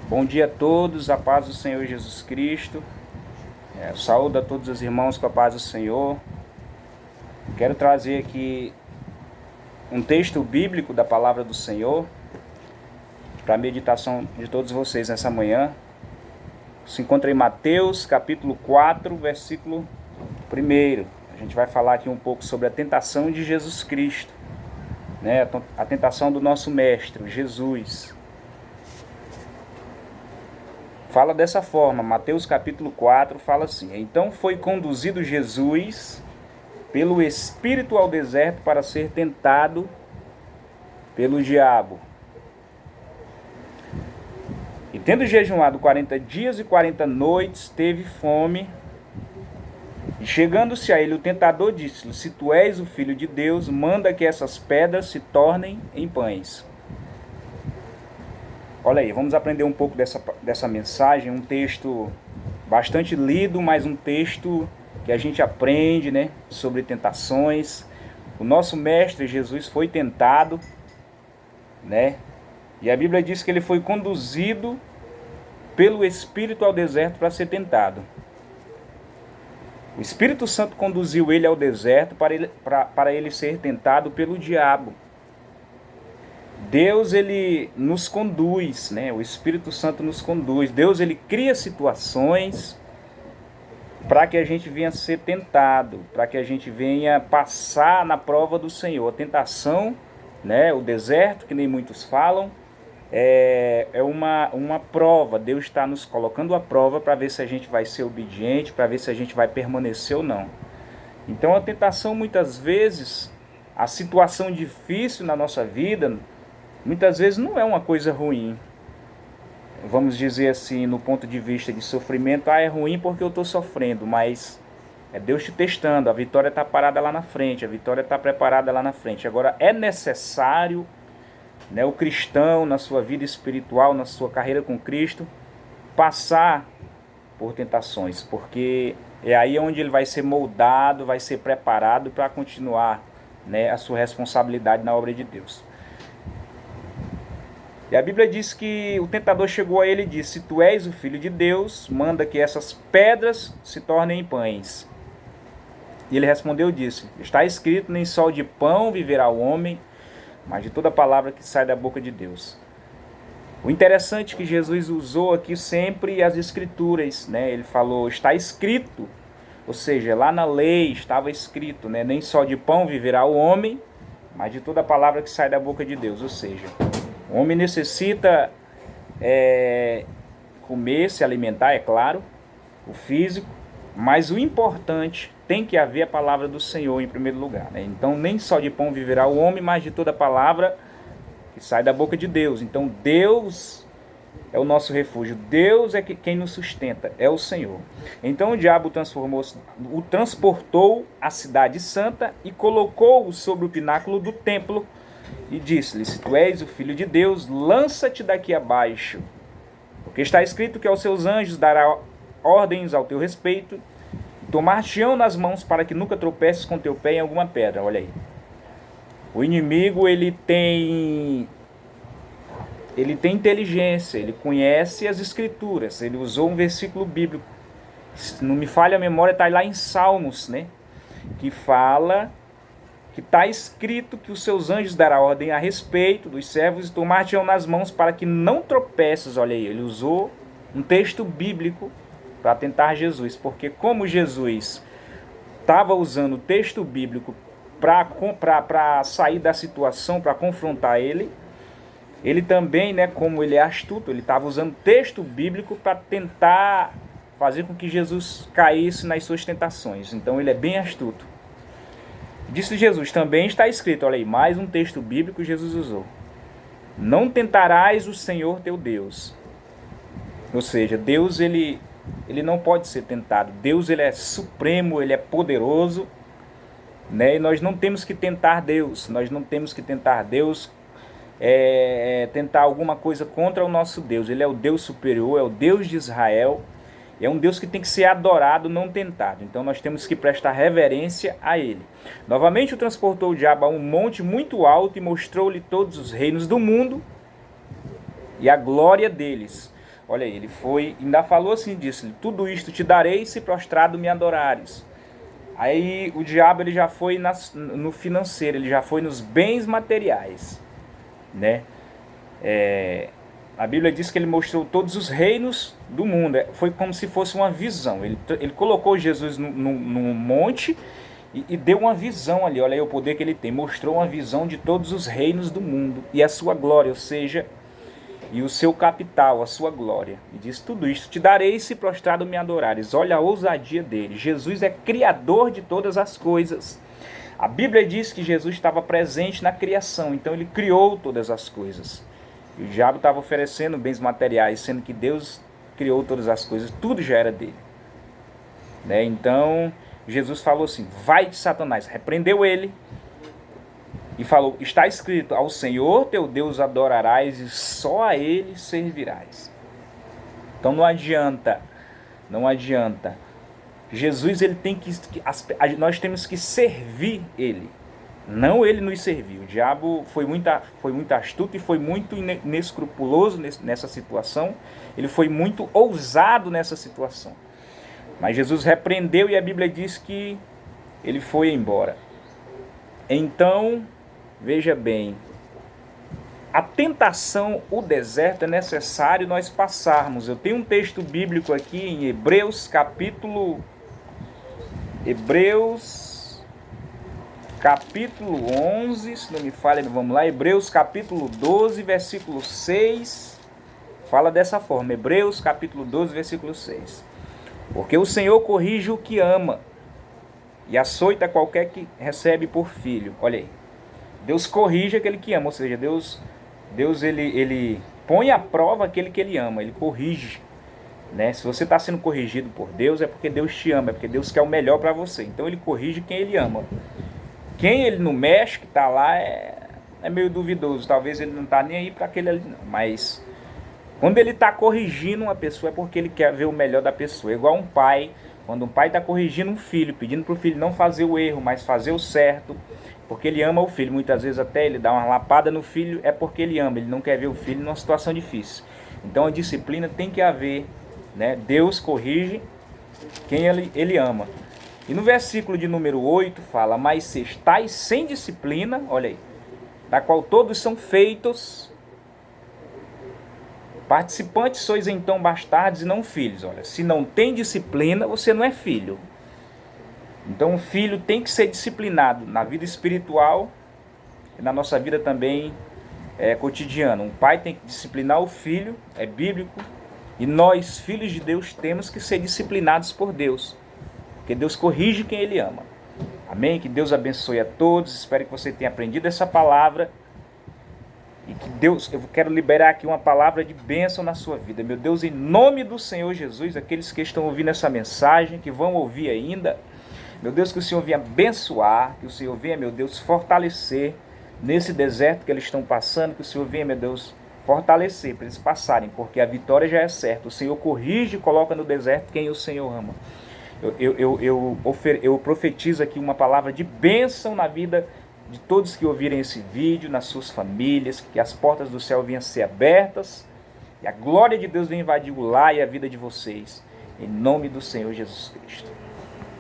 Bom dia a todos, a paz do Senhor Jesus Cristo. Saúdo a todos os irmãos com a paz do Senhor. Quero trazer aqui um texto bíblico da palavra do Senhor para a meditação de todos vocês nessa manhã. Se encontra em Mateus capítulo 4, versículo 1. A gente vai falar aqui um pouco sobre a tentação de Jesus Cristo, né? A tentação do nosso Mestre, Jesus. Fala dessa forma, Mateus capítulo 4 fala assim: Então foi conduzido Jesus pelo Espírito ao deserto para ser tentado pelo diabo. E tendo jejuado 40 dias e 40 noites, teve fome. E chegando-se a ele o tentador disse-lhe: Se tu és o Filho de Deus, manda que essas pedras se tornem em pães. Olha aí, vamos aprender um pouco dessa mensagem, um texto bastante lido, mas um texto que a gente aprende, né, sobre tentações. O nosso Mestre Jesus foi tentado, né, e a Bíblia diz que ele foi conduzido pelo Espírito ao deserto para ser tentado. O Espírito Santo conduziu ele ao deserto para ele ser tentado pelo diabo. Deus, ele nos conduz, né? O Espírito Santo nos conduz. Deus, ele cria situações para que a gente venha ser tentado, para que a gente venha passar na prova do Senhor. A tentação, né? O deserto, que nem muitos falam, é uma prova. Deus está nos colocando a prova para ver se a gente vai ser obediente, para ver se a gente vai permanecer ou não. Então a tentação, muitas vezes, a situação difícil na nossa vida, muitas vezes não é uma coisa ruim. Vamos dizer assim, no ponto de vista de sofrimento, é ruim porque eu estou sofrendo, mas é Deus te testando, a vitória está parada lá na frente, a vitória está preparada lá na frente. Agora é necessário, né, o cristão, na sua vida espiritual, na sua carreira com Cristo, passar por tentações, porque é aí onde ele vai ser moldado, vai ser preparado para continuar, né, a sua responsabilidade na obra de Deus. E a Bíblia diz que o tentador chegou a ele e disse: Se tu és o Filho de Deus, manda que essas pedras se tornem em pães. E ele respondeu e disse: Está escrito, nem só de pão viverá o homem, mas de toda palavra que sai da boca de Deus. O interessante é que Jesus usou aqui sempre as escrituras, né? Ele falou, está escrito, ou seja, lá na lei estava escrito, né? Nem só de pão viverá o homem, mas de toda palavra que sai da boca de Deus. Ou seja, o homem necessita comer, se alimentar, é claro, o físico, mas o importante, tem que haver a palavra do Senhor em primeiro lugar, né? Então nem só de pão viverá o homem, mas de toda palavra que sai da boca de Deus. Então Deus é o nosso refúgio, Deus é quem nos sustenta, é o Senhor. Então o diabo o transportou à cidade santa e colocou-o sobre o pináculo do templo e disse-lhe: Se tu és o Filho de Deus, lança-te daqui abaixo, porque está escrito que aos seus anjos dará ordens ao teu respeito, tomar-te-ão nas mãos para que nunca tropeces com teu pé em alguma pedra. Olha aí. O inimigo, ele tem inteligência, ele conhece as escrituras, ele usou um versículo bíblico, se não me falha a memória, está lá em Salmos, né? Que fala que está escrito que os seus anjos dará ordem a respeito dos servos e tomar-te-ão nas mãos para que não tropeces. Olha aí, ele usou um texto bíblico para tentar Jesus, porque como Jesus estava usando o texto bíblico para sair da situação, para confrontar ele também, né, como ele é astuto, ele estava usando texto bíblico para tentar fazer com que Jesus caísse nas suas tentações. Então ele é bem astuto. Disse Jesus, também está escrito, olha aí, mais um texto bíblico Jesus usou: Não tentarás o Senhor teu Deus. Ou seja, Deus, ele não pode ser tentado. Deus, ele é supremo, ele é poderoso, né? E nós não temos que tentar Deus. Nós não temos que tentar Deus, tentar alguma coisa contra o nosso Deus. Ele é o Deus superior, é o Deus de Israel. É um Deus que tem que ser adorado, não tentado. Então nós temos que prestar reverência a ele. Novamente o transportou o diabo a um monte muito alto e mostrou-lhe todos os reinos do mundo e a glória deles. Olha aí, ele foi, ainda falou assim, disse: tudo isto te darei se prostrado me adorares. Aí o diabo ele já foi no financeiro, ele já foi nos bens materiais, né? A Bíblia diz que ele mostrou todos os reinos do mundo. Foi como se fosse uma visão. Ele colocou Jesus num monte e deu uma visão ali. Olha aí o poder que ele tem. Mostrou uma visão de todos os reinos do mundo e a sua glória, ou seja, e o seu capital, a sua glória. E diz: tudo isto te darei se prostrado me adorares. Olha a ousadia dele. Jesus é criador de todas as coisas. A Bíblia diz que Jesus estava presente na criação, então ele criou todas as coisas. E o diabo estava oferecendo bens materiais, sendo que Deus criou todas as coisas, tudo já era dele. Né? Então, Jesus falou assim: vai de Satanás, repreendeu ele e falou: está escrito, ao Senhor teu Deus adorarás e só a ele servirás. Então não adianta, não adianta. Jesus, ele tem que, nós temos que servir ele. Não ele nos serviu. O diabo foi muito astuto e foi muito inescrupuloso nessa situação. Ele foi muito ousado nessa situação. Mas Jesus repreendeu e a Bíblia diz que ele foi embora. Então, veja bem, a tentação, o deserto, é necessário nós passarmos. Eu tenho um texto bíblico aqui em Hebreus capítulo 11, se não me falha, vamos lá, Hebreus capítulo 12, versículo 6, fala dessa forma, Hebreus capítulo 12, versículo 6. Porque o Senhor corrige o que ama e açoita qualquer que recebe por filho. Olha aí, Deus corrige aquele que ama, ou seja, Deus ele põe à prova aquele que ele ama, ele corrige. Né? Se você está sendo corrigido por Deus, é porque Deus te ama, é porque Deus quer o melhor para você. Então ele corrige quem ele ama. Quem ele não mexe, que está lá, é meio duvidoso. Talvez ele não está nem aí para aquele ali, não. Mas quando ele está corrigindo uma pessoa, é porque ele quer ver o melhor da pessoa. É igual um pai, quando um pai está corrigindo um filho, pedindo para o filho não fazer o erro, mas fazer o certo, porque ele ama o filho. Muitas vezes até ele dá uma lapada no filho, é porque ele ama, ele não quer ver o filho numa situação difícil. Então a disciplina tem que haver. Né? Deus corrige quem ele ama. E no versículo de número 8 fala: mas se estáis sem disciplina, olha aí, da qual todos são feitos, participantes sois então bastardos e não filhos. Olha, se não tem disciplina, você não é filho. Então o filho tem que ser disciplinado na vida espiritual e na nossa vida também cotidiana. Um pai tem que disciplinar o filho, é bíblico. E nós, filhos de Deus, temos que ser disciplinados por Deus. Porque Deus corrige quem ele ama. Amém? Que Deus abençoe a todos. Espero que você tenha aprendido essa palavra. E que Deus, eu quero liberar aqui uma palavra de bênção na sua vida. Meu Deus, em nome do Senhor Jesus, aqueles que estão ouvindo essa mensagem, que vão ouvir ainda. Meu Deus, que o Senhor venha abençoar, que o Senhor venha, meu Deus, fortalecer nesse deserto que eles estão passando, que o Senhor venha, meu Deus, fortalecer para eles passarem, porque a vitória já é certa. O Senhor corrige e coloca no deserto quem o Senhor ama. Eu profetizo aqui uma palavra de bênção na vida de todos que ouvirem esse vídeo, nas suas famílias, que as portas do céu venham a ser abertas e a glória de Deus venha invadir o lar e a vida de vocês, em nome do Senhor Jesus Cristo.